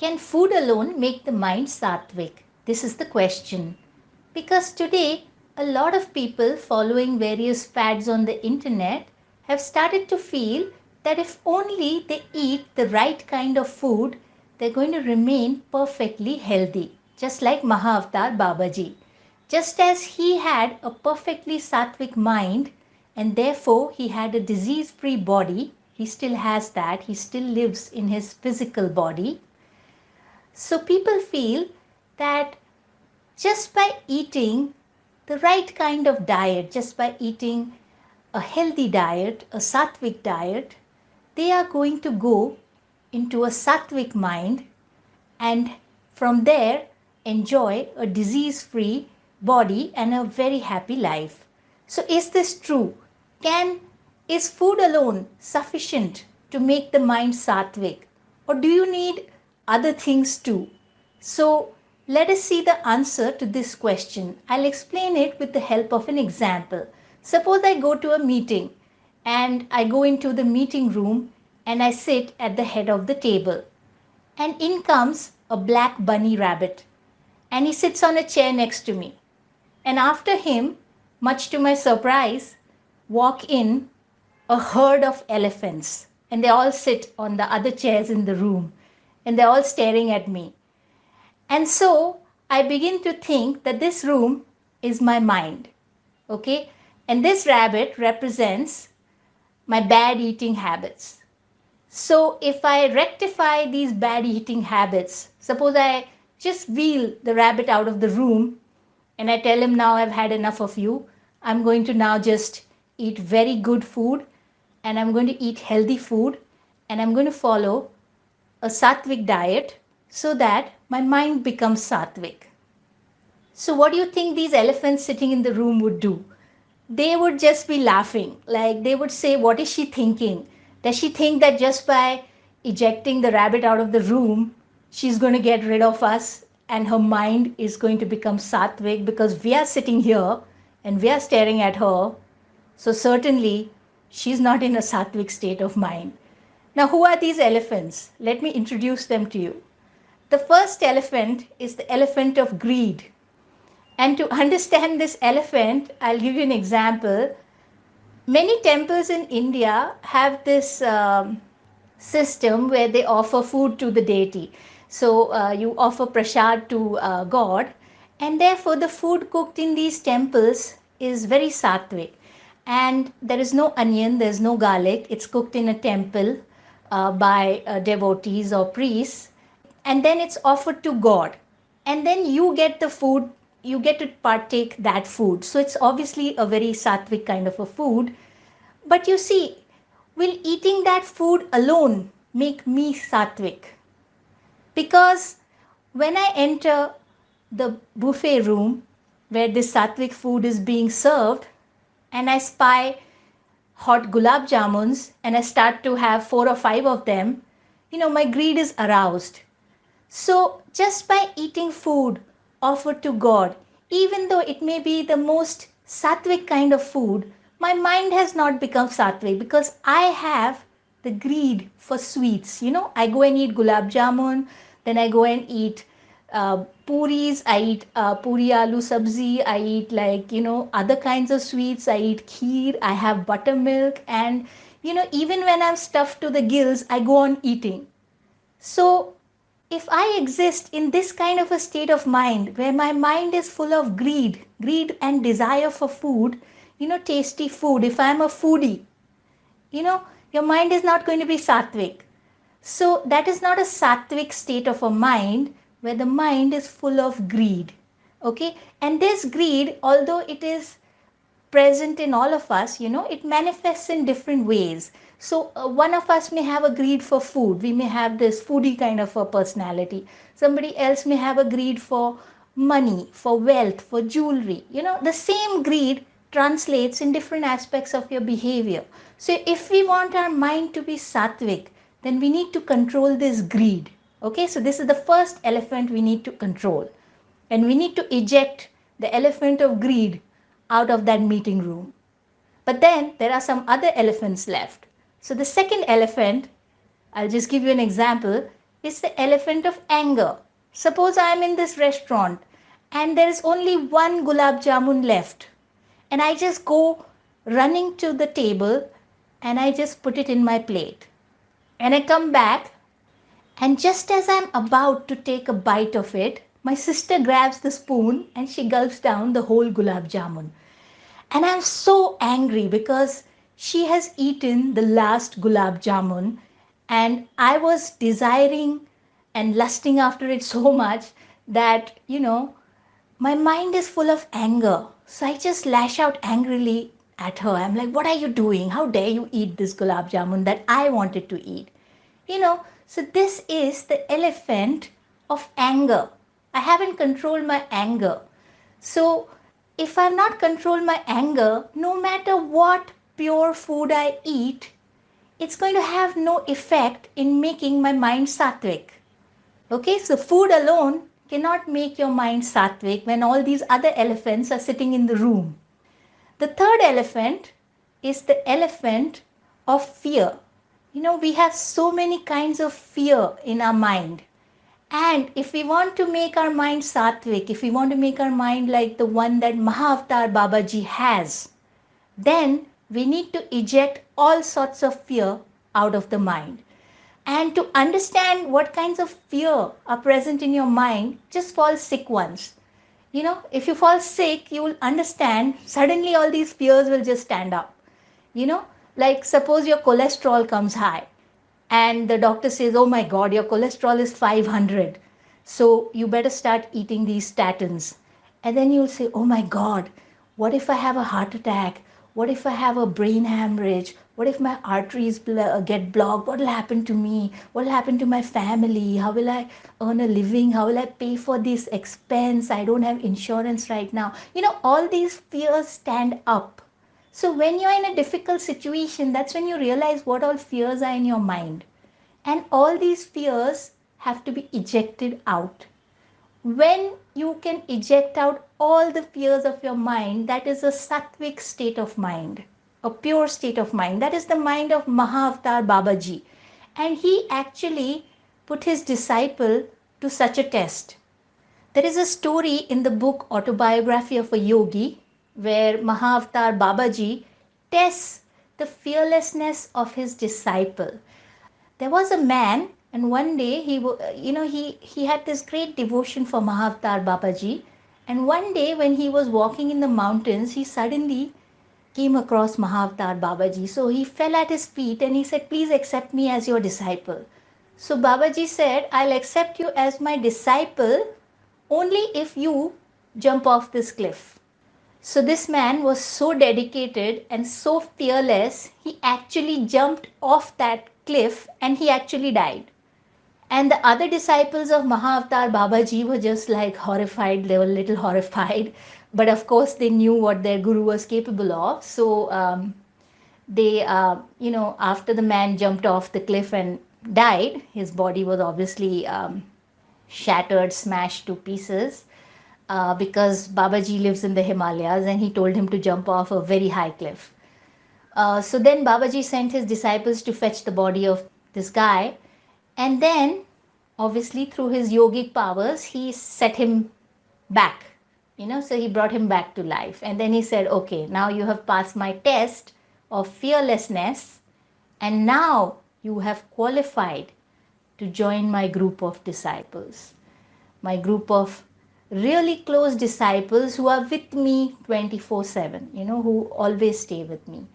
Can food alone make the mind sattvic? This is the question. Because today, a lot of people following various fads on the internet have started to feel that if only they eat the right kind of food, they're going to remain perfectly healthy. Just like Mahavatar Babaji. Just as he had a perfectly sattvic mind and therefore he had a disease free body, he still has that, he still lives in his physical body. So people feel that just by eating the right kind of diet, just by eating a healthy diet, a sattvic diet, they are going to go into a sattvic mind and from there enjoy a disease free body and a very happy life. So, is this true? Is food alone sufficient to make the mind sattvic, or do you need other things too? So, let us see the answer to this question. I'll explain it with the help of an example. Suppose I go to a meeting and I go into the meeting room and I sit at the head of the table. And in comes a black bunny rabbit and he sits on a chair next to me. And after him, much to my surprise, walk in a herd of elephants. And they all sit on the other chairs in the room and they're all staring at me. And so I begin to think that this room is my mind. Okay? And this rabbit represents my bad eating habits. So if I rectify these bad eating habits, suppose I just wheel the rabbit out of the room and I tell him, now I've had enough of you. I'm going to now just eat very good food and I'm going to eat healthy food and I'm going to follow a sattvic diet so that my mind becomes sattvic. So what do you think these elephants sitting in the room would do? They would just be laughing. Like they would say, what is she thinking? Does she think that just by ejecting the rabbit out of the room, she's going to get rid of us and her mind is going to become sattvic because we are sitting here and we are staring at her? So certainly she's not in a sattvic state of mind. Now, who are these elephants? Let me introduce them to you. The first elephant is the elephant of greed. And to understand this elephant, I'll give you an example. Many temples in India have this system where they offer food to the deity. So you offer prasad to God, and therefore the food cooked in these temples is very sattvic. And there is no onion, there's no garlic. It's cooked in a temple by devotees or priests, and then it's offered to God. And then you get the food, you get to partake that food. So it's obviously a very sattvic kind of a food. But you see, will eating that food alone make me sattvic? Because when I enter the buffet room where this sattvic food is being served and I spy hot gulab jamuns and I start to have 4 or 5 of them, my greed is aroused. So just by eating food offered to God, even though it may be the most sattvic kind of food, my mind has not become sattvic because I have the greed for sweets. I go and eat gulab jamun, then I go and eat puris, I eat puri aloo sabzi, I eat other kinds of sweets, I eat kheer, I have buttermilk, and even when I'm stuffed to the gills, I go on eating. So if I exist in this kind of a state of mind where my mind is full of greed and desire for food, tasty food, if I'm a foodie, your mind is not going to be sattvic. So that is not a sattvic state of a mind where the mind is full of greed. Okay. And this greed, although it is present in all of us, it manifests in different ways. So one of us may have a greed for food. We may have this foodie kind of a personality. Somebody else may have a greed for money, for wealth, for jewelry. The same greed translates in different aspects of your behavior. So if we want our mind to be sattvic, then we need to control this greed. Okay, so this is the first elephant we need to control. And we need to eject the elephant of greed out of that meeting room. But then there are some other elephants left. So the second elephant, I'll just give you an example, is the elephant of anger. Suppose I am in this restaurant and there is only one gulab jamun left, and I just go running to the table and I just put it in my plate. And I come back, and just as I'm about to take a bite of it, my sister grabs the spoon and she gulps down the whole gulab jamun. And I'm so angry because she has eaten the last gulab jamun, and I was desiring and lusting after it so much that, my mind is full of anger. So I just lash out angrily at her. I'm like, what are you doing? How dare you eat this gulab jamun that I wanted to eat? You know, so this is the elephant of anger. I haven't controlled my anger. So if I've not controlled my anger, no matter what pure food I eat, it's going to have no effect in making my mind sattvic. Okay, so food alone cannot make your mind sattvic when all these other elephants are sitting in the room. The third elephant is the elephant of fear. We have so many kinds of fear in our mind. And if we want to make our mind sattvic, if we want to make our mind like the one that Mahavatar Babaji has, then we need to eject all sorts of fear out of the mind. And to understand what kinds of fear are present in your mind, just fall sick once. If you fall sick, you will understand suddenly all these fears will just stand up. You know, like suppose your cholesterol comes high and the doctor says, oh my God, your cholesterol is 500. So you better start eating these statins. And then you'll say, oh my God, what if I have a heart attack? What if I have a brain hemorrhage? What if my arteries get blocked? What will happen to me? What will happen to my family? How will I earn a living? How will I pay for this expense? I don't have insurance right now. All these fears stand up. So when you're in a difficult situation, that's when you realize what all fears are in your mind. And all these fears have to be ejected out. When you can eject out all the fears of your mind, that is a sattvic state of mind, a pure state of mind. That is the mind of Mahavatar Babaji. And he actually put his disciple to such a test. There is a story in the book Autobiography of a Yogi where Mahavatar Babaji tests the fearlessness of his disciple. There was a man, and one day he had this great devotion for Mahavatar Babaji. And one day when he was walking in the mountains, he suddenly came across Mahavatar Babaji. So he fell at his feet and he said, please accept me as your disciple. So Babaji said, I'll accept you as my disciple only if you jump off this cliff. So this man was so dedicated and so fearless, he actually jumped off that cliff and he actually died. And the other disciples of Mahavatar Babaji were just like horrified. They were a little horrified. But of course, they knew what their guru was capable of. So after the man jumped off the cliff and died, his body was obviously shattered, smashed to pieces because Babaji lives in the Himalayas and he told him to jump off a very high cliff. So then Babaji sent his disciples to fetch the body of this guy, and then obviously through his yogic powers he set him back, so he brought him back to life. And then he said, okay, now you have passed my test of fearlessness, and now you have qualified to join my group of disciples, my group of really close disciples who are with me 24/7, who always stay with me.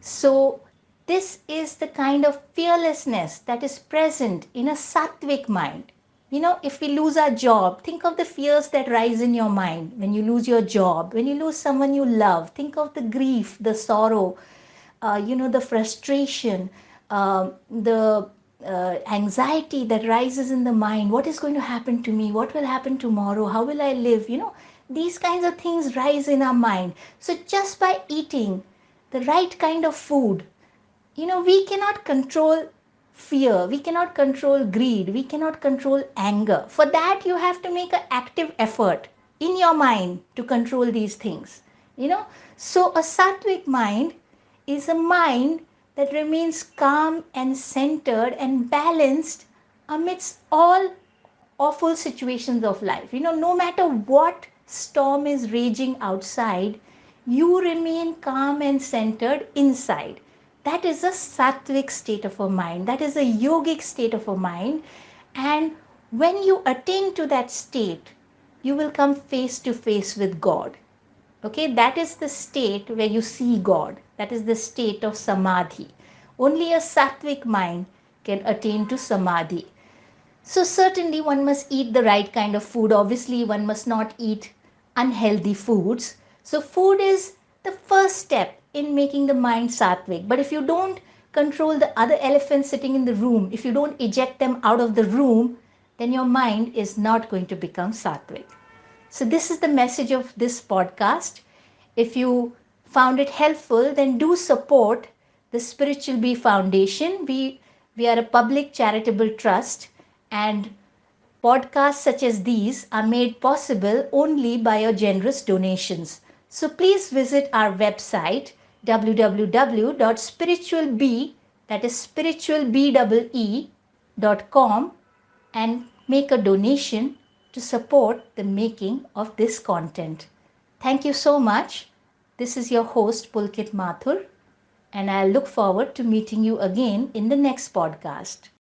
So this is the kind of fearlessness that is present in a sattvic mind. If we lose our job, think of the fears that rise in your mind when you lose your job, when you lose someone you love. Think of the grief, the sorrow, the frustration, the anxiety that rises in the mind. What is going to happen to me? What will happen tomorrow? How will I live? These kinds of things rise in our mind. So just by eating the right kind of food, we cannot control fear, we cannot control greed, we cannot control anger. For that, you have to make an active effort in your mind to control these things. So a sattvic mind is a mind that remains calm and centered and balanced amidst all awful situations of life. No matter what storm is raging outside, you remain calm and centered inside. That is a sattvic state of a mind. That is a yogic state of a mind. And when you attain to that state, you will come face to face with God. Okay, that is the state where you see God. That is the state of samadhi. Only a sattvic mind can attain to samadhi. So, certainly, one must eat the right kind of food. Obviously, one must not eat unhealthy foods. So, food is the first step in making the mind sattvic. But if you don't control the other elephants sitting in the room, if you don't eject them out of the room, then your mind is not going to become sattvic. So, this is the message of this podcast. If you found it helpful, then do support the Spiritual Bee Foundation. We are a public charitable trust, and podcasts such as these are made possible only by your generous donations. So please visit our website www.spiritualbee, that is spiritualbee.com, and make a donation to support the making of this content. Thank you so much. This is your host Pulkit Mathur, and I look forward to meeting you again in the next podcast.